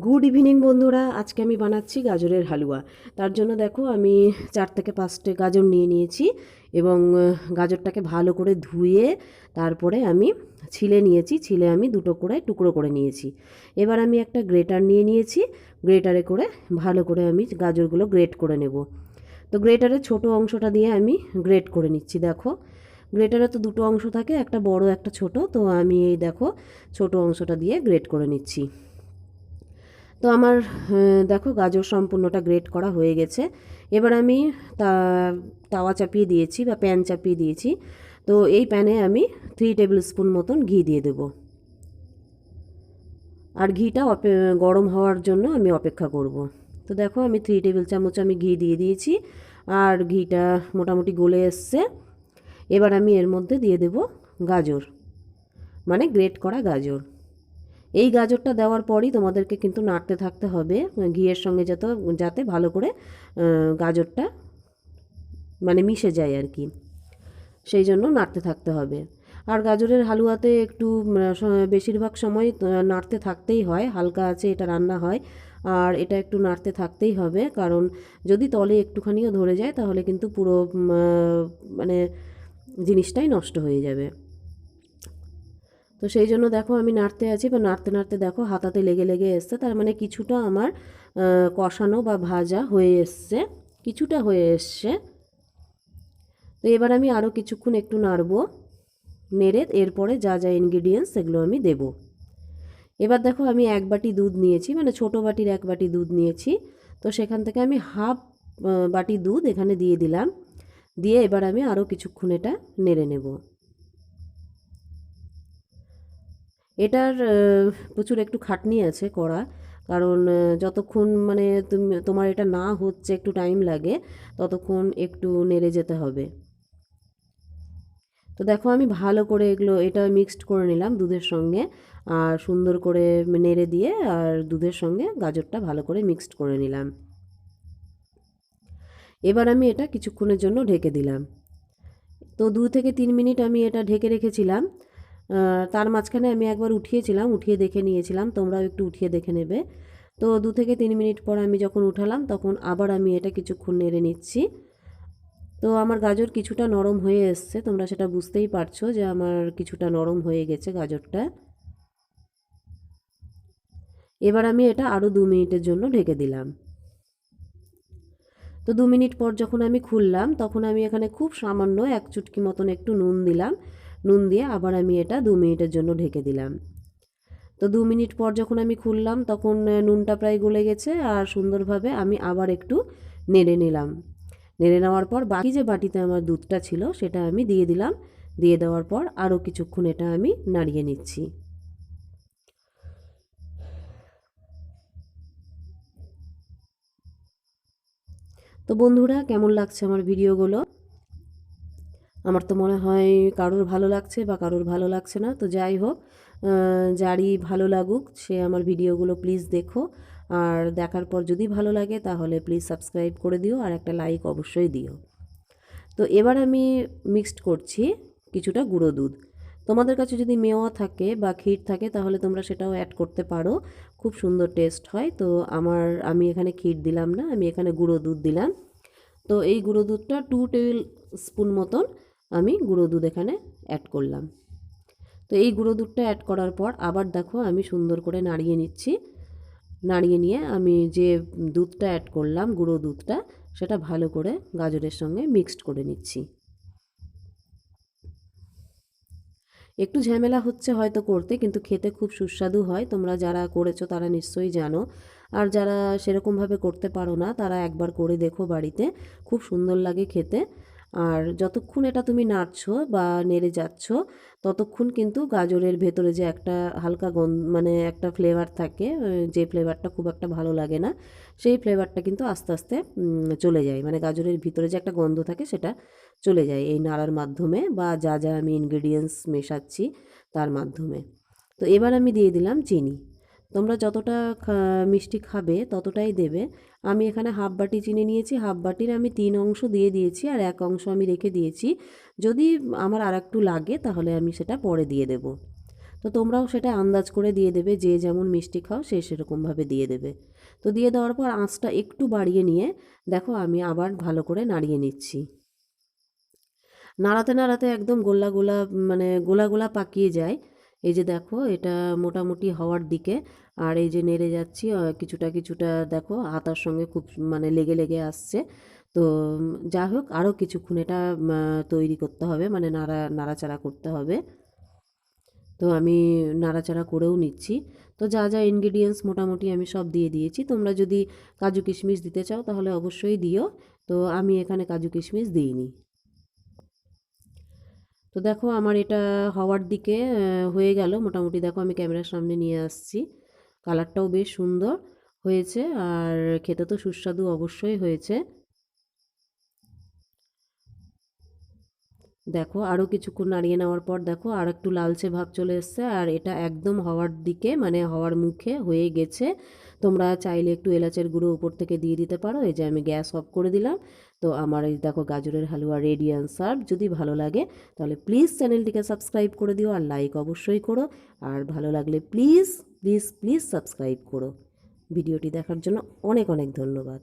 Good evening বন্ধুরা, আজকে আমি বানাচ্ছি গাজরের হালুয়া। তার জন্য দেখো আমি 4 থেকে 5টে গাজর নিয়ে নিয়েছি এবং গাজরটাকে ভালো করে ধুয়ে তারপরে আমি ছিলে নিয়েছি। ছিলে আমি দুটো করে টুকরো করে নিয়েছি। এবার আমি একটা গ্রেটার নিয়ে নিয়েছি। গ্রেটারে করে ভালো করে আমি গাজরগুলো গ্রেট করে নেব। তো গ্রেটারের ছোট অংশটা দিয়ে আমি গ্রেট করে নিচ্ছি। দেখো গ্রেটারে তো দুটো অংশ থাকে, একটা বড় একটা ছোট। তো আমি এই দেখো ছোট অংশটা দিয়ে গ্রেট করে নিচ্ছি। তো আমার দেখো গাজর সম্পূর্ণটা গ্রেট করা হয়ে গেছে। এবার আমি তা তাওয়া চাপিয়ে দিয়েছি বা প্যান চাপিয়ে দিয়েছি। তো এই প্যানে আমি 3 টেবিল স্পুন মতন ঘি দিয়ে দেব। আর ঘিটা গরম হওয়ার জন্য আমি অপেক্ষা করব। তো দেখো আমি 3 টেবিল চামচ আমি ঘি দিয়ে দিয়েছি আর ঘিটা মোটামুটি গলে এসছে। এবার আমি এর মধ্যে দিয়ে দেব গাজর, মানে গ্রেট করা গাজর। এই গাজরটা দেওয়ার পরই তোমাদেরকে কিন্তু নাড়তে থাকতে হবে ঘিয়ের সঙ্গে, যাতে ভালো করে গাজরটা মানে মিশে যায় আর কি, সেই জন্য নাড়তে থাকতে হবে। আর গাজরের হালুয়াতে একটু বেশিরভাগ সময় নাড়তে থাকতেই হয়, হালকা আছে এটা রান্না হয়। আর এটা একটু নাড়তে থাকতেই হবে, কারণ যদি তলে একটুখানিও ধরে যায় তাহলে কিন্তু পুরো মানে জিনিসটাই নষ্ট হয়ে যাবে। তো সেই জন্য দেখো আমি নাড়তে আছি, বা নাড়তে নাড়তে দেখো হাতাতে লেগে লেগে এসছে, তার মানে কিছুটা আমার কষানো বা ভাজা হয়ে এসছে, কিছুটা হয়ে এসছে। তো এবার আমি আরও কিছুক্ষণ একটু নাড়বো। নেড়ে এরপরে যা যা ইনগ্রিডিয়েন্টস সেগুলো আমি দেব। এবার দেখো আমি 1 বাটি দুধ নিয়েছি, মানে ছোটো বাটির 1 বাটি দুধ নিয়েছি। তো সেখান থেকে আমি হাফ বাটি দুধ এখানে দিয়ে দিলাম। দিয়ে এবার আমি আরও কিছুক্ষণ এটা নেড়ে নেব। এটার প্রচুর একটু খাটনি আছে করা, কারণ যতক্ষণ মানে তোমার এটা না হচ্ছে, একটু টাইম লাগে, ততক্ষণ একটু নেড়ে যেতে হবে। তো দেখো আমি ভালো করে এটা মিক্সড করে নিলাম দুধের সঙ্গে, আর সুন্দর করে নেড়ে দিয়ে আর দুধের সঙ্গে গাজরটা ভালো করে মিক্সড করে নিলাম। এবার আমি এটা কিছুক্ষণের জন্য ঢেকে দিলাম। তো 2 থেকে 3 মিনিট আমি এটা ঢেকে রেখেছিলাম। তার মাঝখানে আমি একবার উঠিয়েছিলাম, উঠিয়ে দেখে নিয়েছিলাম, তোমরাও একটু উঠিয়ে দেখে নেবে। তো 2 থেকে 3 মিনিট পর আমি যখন উঠালাম তখন আবার আমি এটা কিছুক্ষণ নেড়ে নিচ্ছি। তো আমার গাজর কিছুটা নরম হয়ে এসছে, তোমরা সেটা বুঝতেই পারছো যে আমার কিছুটা নরম হয়ে গেছে গাজরটা। এবার আমি এটা আরও 2 মিনিটের জন্য ঢেকে দিলাম। তো 2 মিনিট পর যখন আমি খুললাম তখন আমি এখানে খুব সামান্য 1 চুটকি মতন একটু নুন দিলাম। নুন দিয়ে আবার আমি এটা 2 মিনিটের জন্য ঢেকে দিলাম। তো 2 মিনিট পর যখন আমি খুললাম তখন নুনটা প্রায় গলে গেছে, আর সুন্দরভাবে আমি আবার একটু নেড়ে নিলাম। নেড়ে নেওয়ার পর বাকি যে বাটিতে আমার দুধটা ছিল সেটা আমি দিয়ে দিলাম। দিয়ে দেওয়ার পর আরও কিছুক্ষণ এটা আমি নাড়িয়ে নিচ্ছি। তো বন্ধুরা, কেমন লাগছে আমার ভিডিওগুলো? আমার তো মনে হয় কারোর ভালো লাগছে বা কারোর ভালো লাগছে না। তো যাই হোক, যারই ভালো লাগুক সে আমার ভিডিওগুলো প্লিজ দেখো। আর দেখার পর যদি ভালো লাগে তাহলে প্লিজ সাবস্ক্রাইব করে দিও, আর একটা লাইক অবশ্যই দিও। তো এবার আমি মিক্সড করছি কিছুটা গুঁড়ো দুধ। তোমাদের কাছে যদি মেওয়া থাকে বা ক্ষীর থাকে তাহলে তোমরা সেটাও অ্যাড করতে পারো, খুব সুন্দর টেস্ট হয়। তো আমি এখানে ক্ষীর দিলাম না, আমি এখানে গুঁড়ো দুধ দিলাম। তো এই গুঁড়ো দুধটা 2 টেবিল স্পুন মতন আমি গুঁড়ো দুধ এখানে অ্যাড করলাম। তো এই গুঁড়ো দুধটা অ্যাড করার পর আবার দেখো আমি সুন্দর করে নাড়িয়ে নিচ্ছি। নাড়িয়ে নিয়ে আমি যে দুধটা অ্যাড করলাম, গুঁড়ো দুধটা, সেটা ভালো করে গাজরের সঙ্গে মিক্সড করে নিচ্ছি। একটু ঝামেলা হচ্ছে হয়তো করতে, কিন্তু খেতে খুব সুস্বাদু হয়। তোমরা যারা করেছো তারা নিশ্চয়ই জানো। আর যারা সেরকমভাবে করতে পারো না তারা একবার করে দেখো বাড়িতে, খুব সুন্দর লাগে খেতে। আর যতক্ষণ এটা তুমি নাড়ছো বা নেড়ে যাচ্ছ ততক্ষণ কিন্তু গাজরের ভেতরে যে একটা হালকা মানে একটা ফ্লেভার থাকে, যে ফ্লেভারটা খুব একটা ভালো লাগে না, সেই ফ্লেভারটা কিন্তু আস্তে আস্তে চলে যায়। মানে গাজরের ভিতরে যে একটা গন্ধ থাকে সেটা চলে যায় এই নাড়ার মাধ্যমে, বা যা যা আমি ইনগ্রেডিয়েন্টস মেশাচ্ছি তার মাধ্যমে। তো এবার আমি দিয়ে দিলাম চিনি। তোমরা যতটা মিষ্টি খাবে ততটাই দেবে। আমি এখানে হাফ বাটি চিনি নিয়েছি, হাফ বাটির আমি 3 অংশ দিয়ে দিয়েছি, আর 1 অংশ আমি রেখে দিয়েছি। যদি আমার আর একটু লাগে তাহলে আমি সেটা পরে দিয়ে দেব। তো তোমরাও সেটা আন্দাজ করে দিয়ে দেবে, যে যেমন মিষ্টি খাও সে সেরকমভাবে দিয়ে দেবে। তো দিয়ে দেওয়ার পর আঁচটা একটু বাড়িয়ে নিয়ে দেখো আমি আবার ভালো করে নাড়িয়ে নিচ্ছি। নাড়াতে নাড়াতে একদম গোলা গোলা, মানে গোলা গোলা পাকিয়ে যায়। এই যে দেখো এটা মোটামুটি হওয়ার দিকে। আর এই যে নেড়ে যাচ্ছি, কিছুটা কিছুটা দেখো হাতার সঙ্গে খুব মানে লেগে লেগে আসছে। তো যা হোক আরও কিছুক্ষণ এটা তৈরি করতে হবে, মানে নাড়াচাড়া করতে হবে। তো আমি নাড়াচাড়া করেও নিচ্ছি। তো যা যা ইনগ্রিডিয়েন্টস মোটামুটি আমি সব দিয়ে দিয়েছি। তোমরা যদি কাজু কিশমিশ দিতে চাও তাহলে অবশ্যই দিও। তো আমি এখানে কাজু কিশমিশ দিইনি। তো দেখো আমার এটা হওয়ার দিকে হয়ে গেল মোটামুটি। দেখো আমি ক্যামেরার সামনে নিয়ে আসছি, কালারটাও বেশ সুন্দর হয়েছে আর খেতে তো সুস্বাদু অবশ্যই হয়েছে। দেখো আরও কিছুক্ষণ নাড়িয়ে নেওয়ার পর দেখো আর একটু লালচে ভাব চলে এসছে, আর এটা একদম হওয়ার দিকে, মানে হওয়ার মুখে হয়ে গেছে। তোমরা চাইলে একটু এলাচের গুঁড়ো উপর থেকে দিয়ে দিতে পারো। এই যে আমি গ্যাস অফ করে দিলাম। তো আমার এই দেখো গাজরের হালুয়া রেডি অ্যান্ড সার্ভ। যদি ভালো লাগে তাহলে প্লিজ চ্যানেলটিকে সাবস্ক্রাইব করে দিও, আর লাইক অবশ্যই করো। আর ভালো লাগলে প্লিজ প্লিজ প্লিজ সাবস্ক্রাইব করো। ভিডিওটি দেখার জন্য অনেক অনেক ধন্যবাদ।